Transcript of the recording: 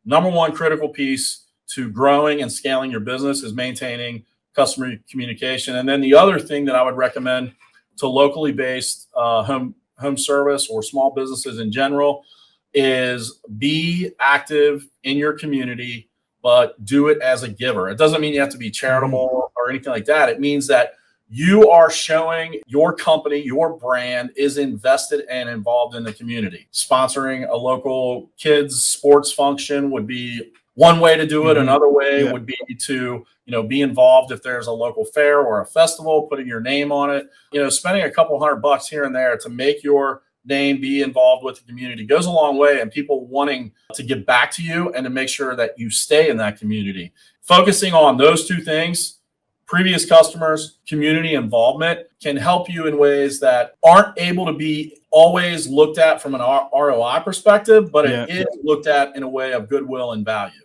number one critical piece to growing and scaling your business is maintaining customer communication. And then the other thing that I would recommend to locally based home service or small businesses in general is be active in your community, but do it as a giver. It doesn't mean you have to be charitable or anything like that. It means that you are showing your company, your brand is invested and involved in the community. Sponsoring a local kids sports function would be one way to do it. Another way would be to, be involved if there's a local fair or a festival, putting your name on it. Spending a couple $100 here and there to make your name be involved with the community goes a long way, and people wanting to give back to you and to make sure that you stay in that community. Focusing on those two things, previous customers, community involvement, can help you in ways that aren't able to be always looked at from an ROI perspective, but it is looked at in a way of goodwill and value.